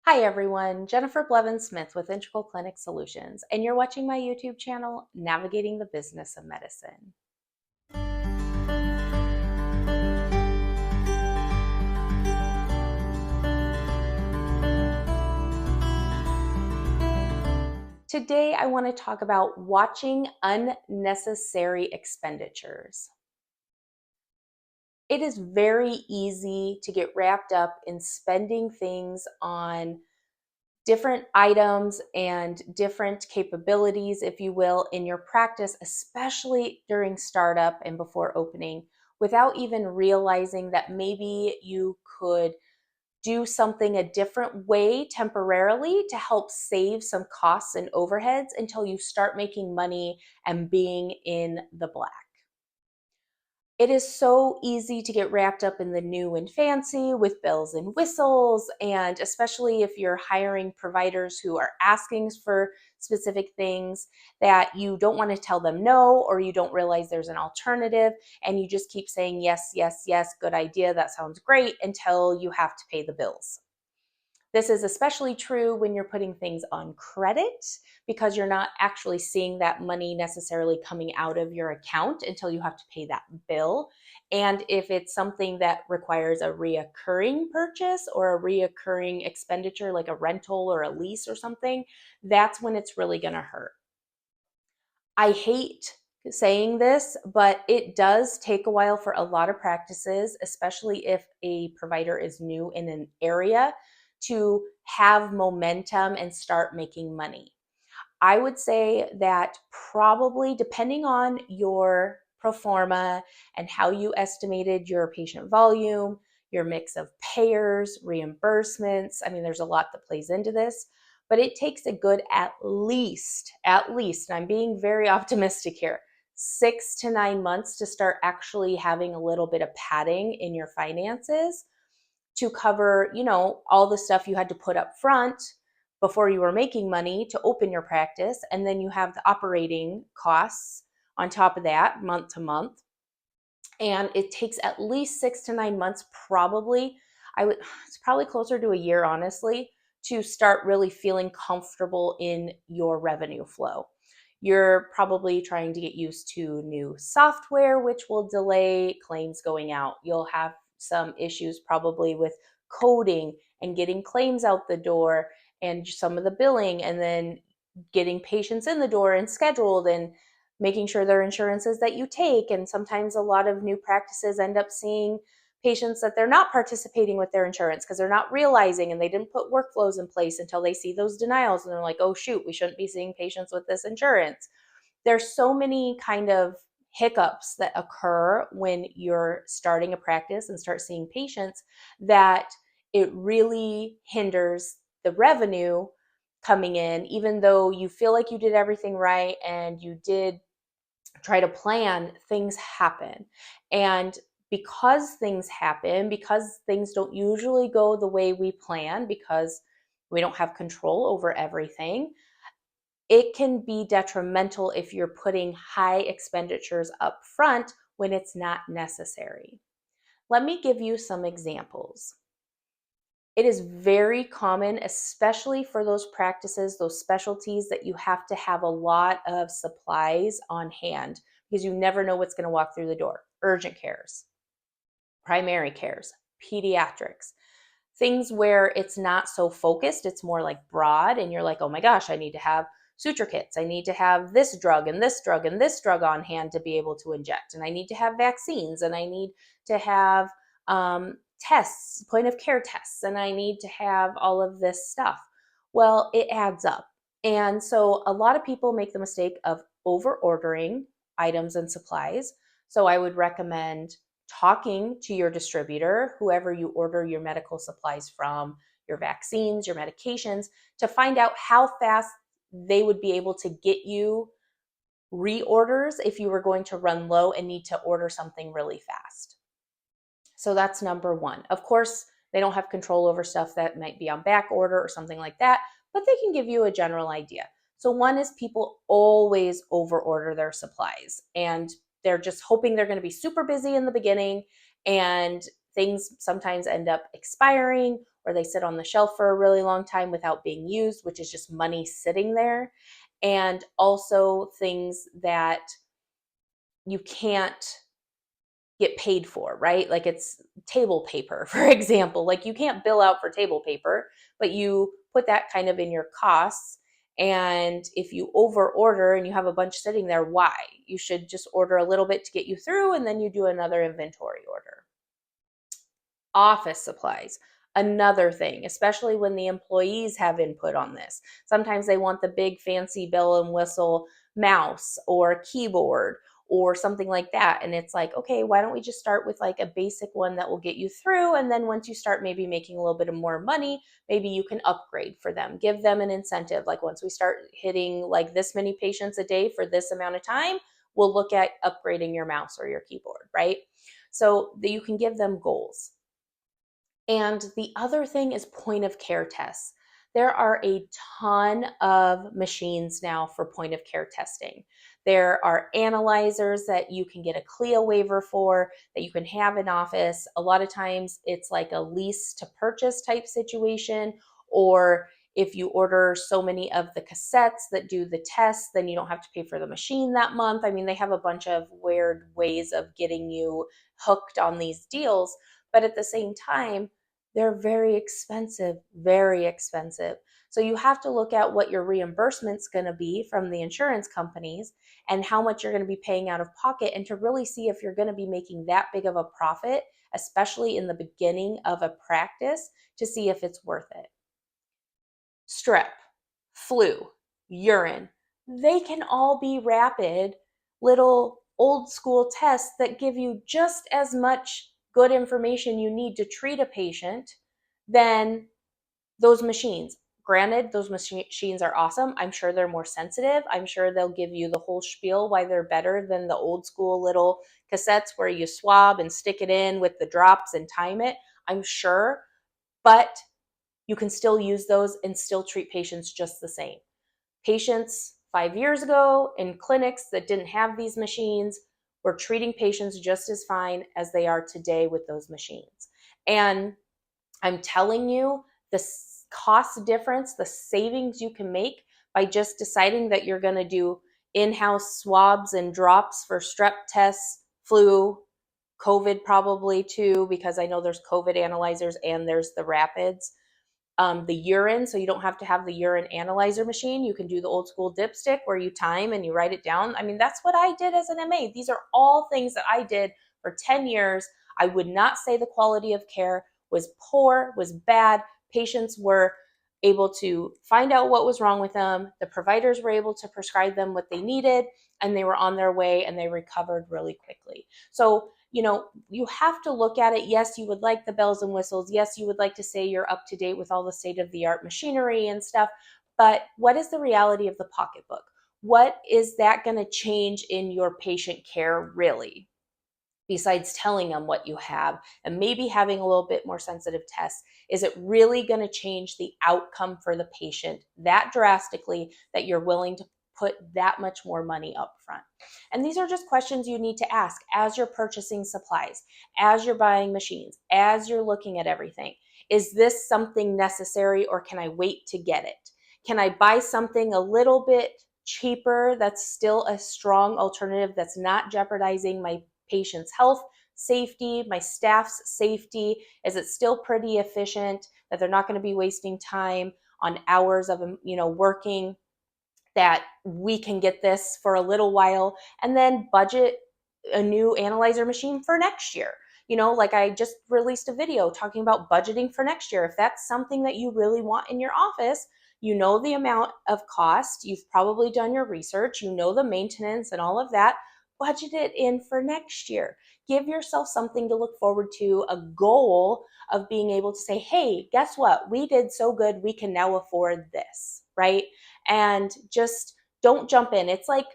Hi everyone, Jennifer Blevins-Smith with Integral Clinic Solutions, and you're watching my YouTube channel, Navigating the Business of Medicine. Today I want to talk about watching unnecessary expenditures. It is very easy to get wrapped up in spending things on different items and different capabilities, if you will, in your practice, especially during startup and before opening, without even realizing that maybe you could do something a different way temporarily to help save some costs and overheads until you start making money and being in the black. It is so easy to get wrapped up in the new and fancy with bells and whistles, and especially if you're hiring providers who are asking for specific things that you don't want to tell them no, or you don't realize there's an alternative, and you just keep saying yes, yes, yes, good idea, that sounds great, until you have to pay the bills. This is especially true when you're putting things on credit because you're not actually seeing that money necessarily coming out of your account until you have to pay that bill. And if it's something that requires a reoccurring purchase or a reoccurring expenditure like a rental or a lease or something, that's when it's really going to hurt. I hate saying this, but it does take a while for a lot of practices, especially if a provider is new in an area, to have momentum and start making money. I would say that probably depending on your pro forma and how you estimated your patient volume, your mix of payers, reimbursements, I mean, there's a lot that plays into this, but it takes a good at least, and I'm being very optimistic here, 6 to 9 months to start actually having a little bit of padding in your finances to cover, all the stuff you had to put up front before you were making money to open your practice. And then you have the operating costs on top of that month to month. And it takes at least 6 to 9 months, probably. It's probably closer to a year, honestly, to start really feeling comfortable in your revenue flow. You're probably trying to get used to new software, which will delay claims going out. You'll have some issues probably with coding and getting claims out the door and some of the billing, and then getting patients in the door and scheduled and making sure their insurances that you take. And sometimes a lot of new practices end up seeing patients that they're not participating with their insurance because they're not realizing, and they didn't put workflows in place until they see those denials and they're like, oh shoot, we shouldn't be seeing patients with this insurance. There's so many kind of hiccups that occur when you're starting a practice and start seeing patients that it really hinders the revenue coming in, even though you feel like you did everything right and you did try to plan. Things happen. And because things happen, because things don't usually go the way we plan, because we don't have control over everything, it can be detrimental if you're putting high expenditures up front when it's not necessary. Let me give you some examples. It is very common, especially for those practices, those specialties, that you have to have a lot of supplies on hand because you never know what's going to walk through the door. Urgent cares, primary cares, pediatrics, things where it's not so focused, it's more like broad, and you're like, oh my gosh, I need to have suture kits. I need to have this drug and this drug and this drug on hand to be able to inject. And I need to have vaccines, and I need to have tests, point of care tests, and I need to have all of this stuff. Well, it adds up. And so a lot of people make the mistake of over ordering items and supplies. So I would recommend talking to your distributor, whoever you order your medical supplies from, your vaccines, your medications, to find out how fast they would be able to get you reorders if you were going to run low and need to order something really fast. So that's number one. Of course, they don't have control over stuff that might be on back order or something like that, but they can give you a general idea. So one is people always overorder their supplies, and they're just hoping they're going to be super busy in the beginning, and things sometimes end up expiring, or they sit on the shelf for a really long time without being used, which is just money sitting there. And also things that you can't get paid for, right? Like it's table paper, for example. Like you can't bill out for table paper, but you put that kind of in your costs. And if you over order and you have a bunch sitting there, why? You should just order a little bit to get you through, and then you do another inventory order. Office supplies, another thing, especially when the employees have input on this. Sometimes they want the big fancy bell and whistle mouse or keyboard or something like that. And it's like, okay, why don't we just start with like a basic one that will get you through? And then once you start maybe making a little bit of more money, maybe you can upgrade for them. Give them an incentive. Like once we start hitting like this many patients a day for this amount of time, we'll look at upgrading your mouse or your keyboard, right? So that you can give them goals. And the other thing is point of care tests. There are a ton of machines now for point of care testing. There are analyzers that you can get a CLIA waiver for, that you can have in office. A lot of times it's like a lease to purchase type situation, or if you order so many of the cassettes that do the tests, then you don't have to pay for the machine that month. I mean, they have a bunch of weird ways of getting you hooked on these deals, but at the same time, they're very expensive, very expensive. So you have to look at what your reimbursement's going to be from the insurance companies and how much you're going to be paying out of pocket, and to really see if you're going to be making that big of a profit, especially in the beginning of a practice, to see if it's worth it. Strep, flu, urine, they can all be rapid little old school tests that give you just as much good information you need to treat a patient than those machines. Granted, those machines are awesome. I'm sure they're more sensitive. I'm sure they'll give you the whole spiel why they're better than the old school little cassettes where you swab and stick it in with the drops and time it. I'm sure, but you can still use those and still treat patients just the same. Patients 5 years ago in clinics that didn't have these machines were treating patients just as fine as they are today with those machines. And I'm telling you, the cost difference, the savings you can make by just deciding that you're going to do in-house swabs and drops for strep tests, flu, COVID probably too, because I know there's COVID analyzers and there's the rapids. The urine, so you don't have to have the urine analyzer machine. You can do the old school dipstick where you time and you write it down. I mean, that's what I did as an MA. These are all things that I did for 10 years. I would not say the quality of care was poor, was bad. Patients were able to find out what was wrong with them. The providers were able to prescribe them what they needed, and they were on their way and they recovered really quickly. So you have to look at it. Yes, you would like the bells and whistles. Yes, you would like to say you're up to date with all the state of the art machinery and stuff. But what is the reality of the pocketbook? What is that going to change in your patient care really? Besides telling them what you have and maybe having a little bit more sensitive tests, is it really going to change the outcome for the patient that drastically that you're willing to put that much more money up front? And these are just questions you need to ask as you're purchasing supplies, as you're buying machines, as you're looking at everything. Is this something necessary, or can I wait to get it? Can I buy something a little bit cheaper that's still a strong alternative that's not jeopardizing my patient's health, safety, my staff's safety? Is it still pretty efficient, that they're not going to be wasting time on hours of working, that we can get this for a little while and then budget a new analyzer machine for next year? Like I just released a video talking about budgeting for next year. If that's something that you really want in your office, the amount of cost, you've probably done your research, the maintenance and all of that, budget it in for next year. Give yourself something to look forward to, a goal of being able to say, hey, guess what? We did so good, we can now afford this, right? And just don't jump in. It's like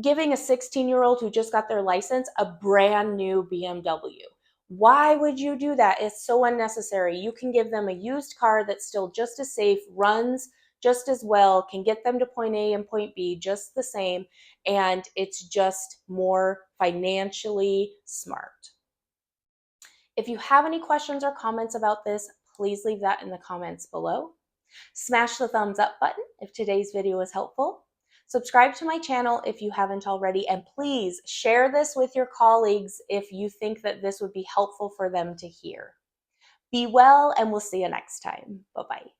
giving a 16-year-old who just got their license a brand new BMW. Why would you do that? It's so unnecessary. You can give them a used car that's still just as safe, runs just as well, can get them to point A and point B just the same, and it's just more financially smart. If you have any questions or comments about this, please leave that in the comments below. Smash the thumbs up button if today's video was helpful. Subscribe to my channel if you haven't already, and please share this with your colleagues if you think that this would be helpful for them to hear. Be well, and we'll see you next time. Bye-bye.